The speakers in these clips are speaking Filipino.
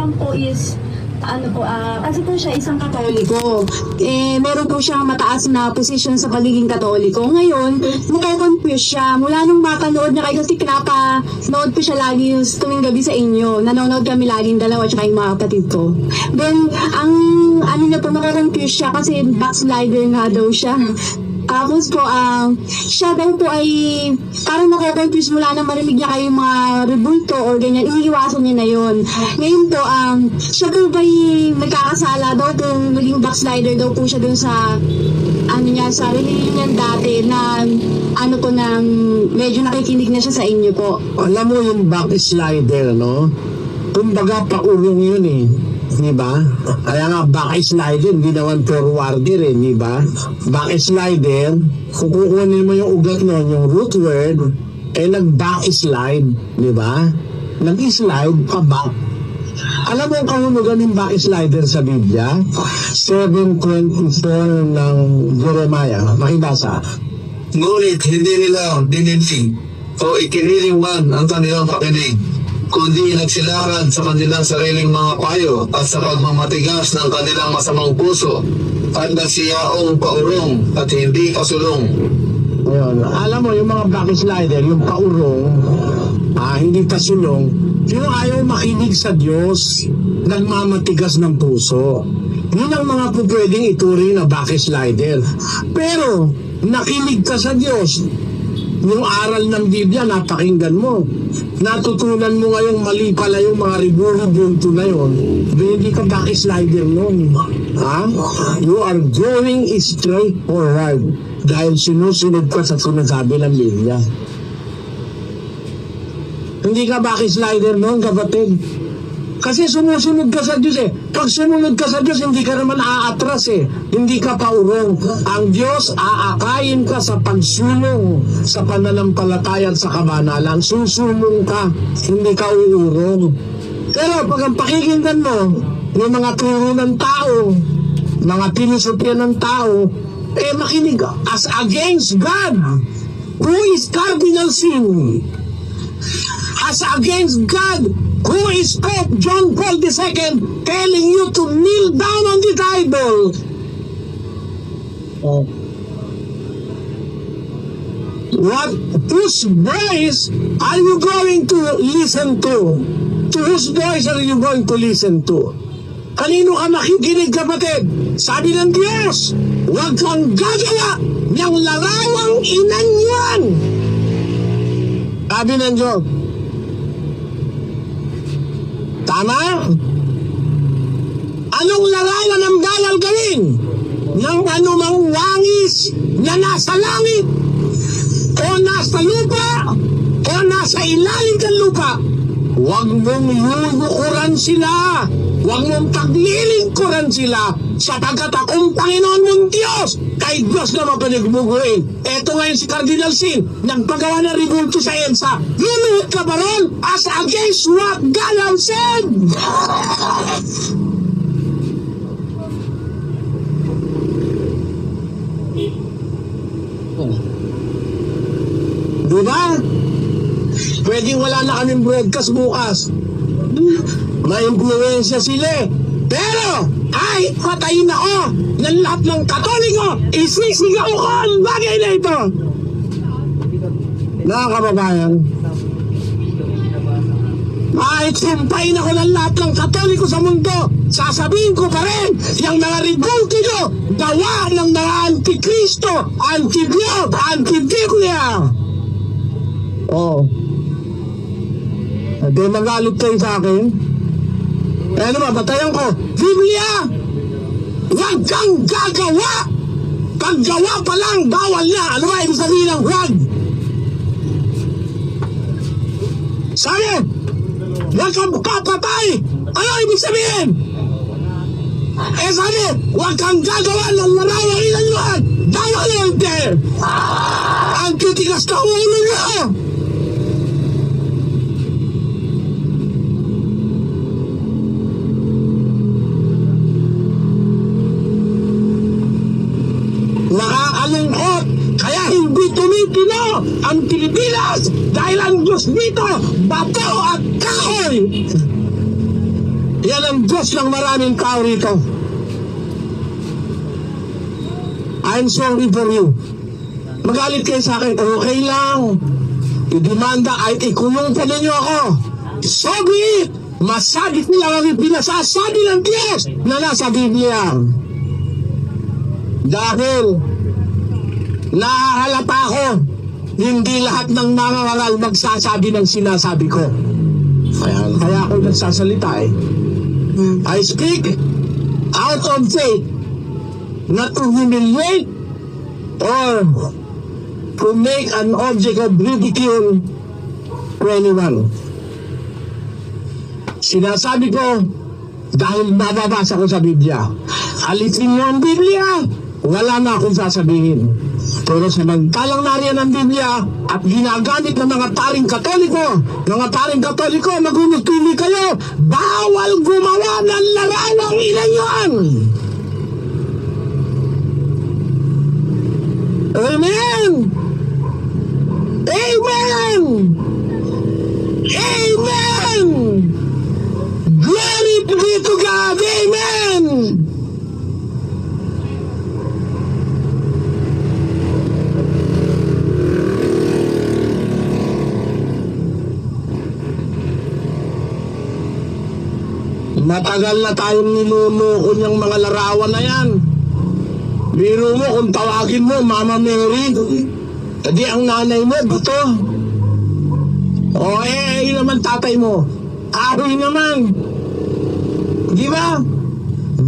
lang po is, kasi po siya isang Katoliko. Meron po siyang mataas na posisyon sa pagiging Katoliko. Ngayon, nakakonfuse siya. Mula nung mapanood niya kayo, kasi pinapanood po siya lagi yung tuwing gabi sa inyo. Nanonood kami laging dalawa tsaka yung mga kapatid ko. Then, ang niya po, nakakonfuse siya kasi backslider nga daw siya. Tapos po, siya daw po ay parang nakakonfuse mula na marinig niya kayo mga rebulto or ganyan, iniiwasan niya na yun. Ngayon po, siya daw ba nagkakasala daw kung naging backslider daw po siya dun sa sa religion niya dati na nang medyo nakikinig na siya sa inyo po. Alam mo yung backslider, no? Kumbaga, paulong yun eh. Diba? Kaya nga, backslider, hindi naman forwarder eh, diba? Backslider, kung kukunin mo yung ugat nun, yung root word, nag-backslide, diba? Nag-slide pa back. Alam mo ang kahulugan ng backslider sa Biblia? 7:24 ng Jeremiah. Makibasa. Ngunit hindi nila dinindig o ikiniringman ang kanilang pakinig, kundi nagsilakad sa kanilang sariling mga payo at sa pagmamatigas ng kanilang masamang puso at nagsiyaong paurong at hindi pasulong. Ayun. Alam mo, yung mga backslider, yung paurong, hindi pasulong, yung ayaw makinig sa Diyos, nagmamatigas ng puso. Yun ang mga pwedeng ituring na backslider. Pero, nakinig ka sa Diyos, yung aral ng Biblia, napakinggan mo. Natutunan mo ngayong mali pala yung mga riburo-bunto na yun. Hindi ka backslider nun. Ha? You are going straight forward dahil sinusunod ka sa sinasabi ng Biblia. Hindi ka backslider nun, kapatid. Kasi sumusunod ka sa Diyos eh. Pag sumunod ka sa Diyos, hindi ka naman aatras eh. Hindi ka paurong. Ang Diyos, aakayin ka sa pagsulong sa pananampalataya at sa kabanalan. Susulong ka, hindi ka uurong. Pero pag ang pakikinggan mo, yung mga turo ng tao, mga pilosopiya ng tao, makinig as against God, who is cardinal sin. As against God, who is Pope John Paul II telling you to kneel down on the Bible. Whose voice are you going to listen to? To whose voice are you going to listen to? Kanino ka makikinig, kapatid? Sabi ng Diyos, huwag kang gagawa ng larawang inanyan. Sabi ng Diyos. Tama? Anong larawan ang bawal gawin ng anumang wangis na nasa langit o nasa lupa o nasa ilalim ng lupa? Huwag mong lulukuran sila. Huwag mong paglilingkuran sila sapagkat akong Panginoon mong Diyos kay Diyos na mapanagmuguin. Eto ngayon si Cardinal Sin, nagpagawa ng ribulto sa EDSA. Luluhod ka ba ron as against what God has said? Diba? Pwedeng wala na kaming broadcast bukas. Ma-influensya sila eh. Pero, ay, patayin ako ng lahat ng Katoliko. Isisigaw ko ang bagay na ito. Mga kababayan, sumpain ako ng lahat ng Katoliko sa mundo. Sasabihin ko pa rin, yung mga ribulto nyo, gawa ng mga antikristo, antibiyot, antibiblia. Oo. Hindi magalit kayo sa akin. Ano ba, batayan ko? Biblia! Huwag kang gagawa! Paggawa pa lang, bawal na! Ano ba ibig sabihin ng huwag? Sabi! Huwag kang papatay! Ano ibig sabihin? Sabi! Huwag kang gagawa ng marawang ilan-luan! Bawal na hindi! Ang titigas na ulo nyo! Nakakalungkot, kaya hindi tumitino ang Pilipinas dahil ang Diyos dito, bato at kahoy. Yan ang Diyos ng maraming tao rito. I'm sorry for you. Magalit kayo sa akin, okay lang. Idemanda kahit ikulong pa ninyo ako. So be it! Masagit nila ang pinasasabi ng Diyos na nasa Biblia. Dahil nahahalata ako, hindi lahat ng mga ngangal magsasabi ng sinasabi ko. Kaya ako nagsasalita eh. I speak out of faith, not to humiliate or to make an object of ridicule to anyone. Sinasabi ko dahil nababasa ko sa Biblia. Alisin niyo ang Biblia, wala na akong sasabihin. Pero samantalang nariyan ang Biblia at ginagamit ng mga paring Katoliko, magulutuli kayo, bawal gumawa ng larangang ilayon. Amen! Amen! Amen! Glory be to God! Amen! Matagal na tayong niluloko niyang mga larawan na yan. Biro mo kung tawagin mo Mama Mary, hindi ang nanay mo bato. O yun naman tatay mo, ahoy naman. Di ba?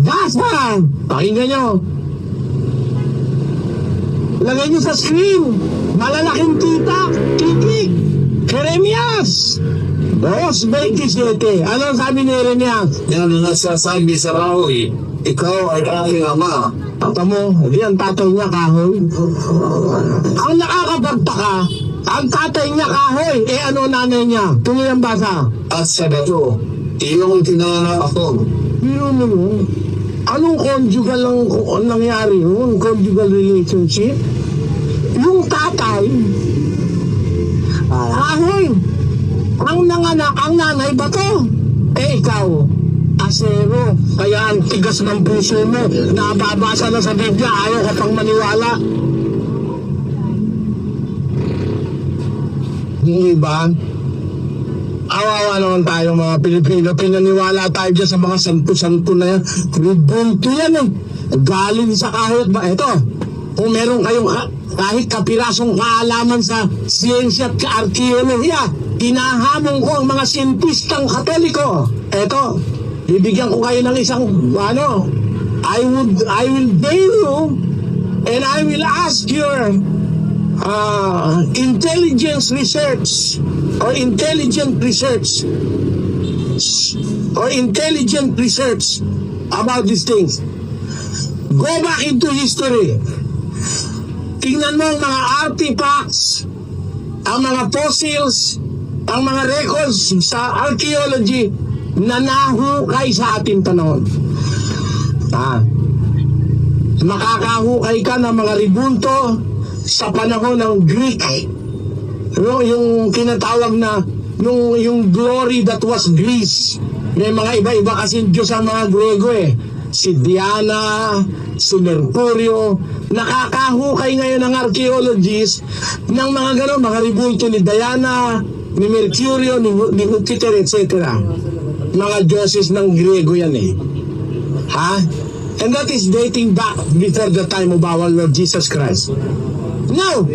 Basta! Pakinggan nyo. Lagay nyo sa screen. Malalaking titik. Jeremias 2:27. Ano sabi ni Jeremias? Yan ang nasasabi sa kahoy, ikaw ay aking ama. Tata mo, hindi ang tatay niya kahoy. Ang nakakapagtaka, ang tatay niya kahoy, ano nanay niya? Tuloy ang basa. At sa bato, iyong tinanganak ako. Pero mo yun, anong conjugal ang nangyari yun? Conjugal relationship? Yung tatay, kahoy. Ang nanganak, ang nanay bato. Ikaw, asero. Kaya ang tigas ng puso mo, nababasa na sa Biblia, ayaw ka pang maniwala. Hindi ba? Awawa naman tayo mga Pilipino. Pinaniwala tayo dyan sa mga santo-santo na yan. Ribunto yan eh. Galing sa kahit ba? Ito, kung meron kayong kahit kapirasong kaalaman sa siyensya at arkeolohiya, hinahamon ko ang mga siyentistang Katoliko. Eto, bibigyan ko kayo ng isang, I will dare you and I will ask your intelligence research or intelligent research about these things. Go back into history. Tingnan mo ang mga artifacts, ang mga fossils, ang mga records sa archaeology na nahukay sa ating panahon. Makakahukay ka ng mga ribunto sa panahon ng Greek. Yung kinatawag na yung glory that was Greece. May mga iba-iba kasi Diyos ang mga Grego eh. Si Diana, si Mercurio. Nakakahukay ngayon ng archaeologists ng mga gano'n, mga ribulto ni Diana, ni Mercurio, ni Jupiter, etc. Mga dioses ng Grego yan eh. And that is dating back before the time of our Lord Jesus Christ. Now,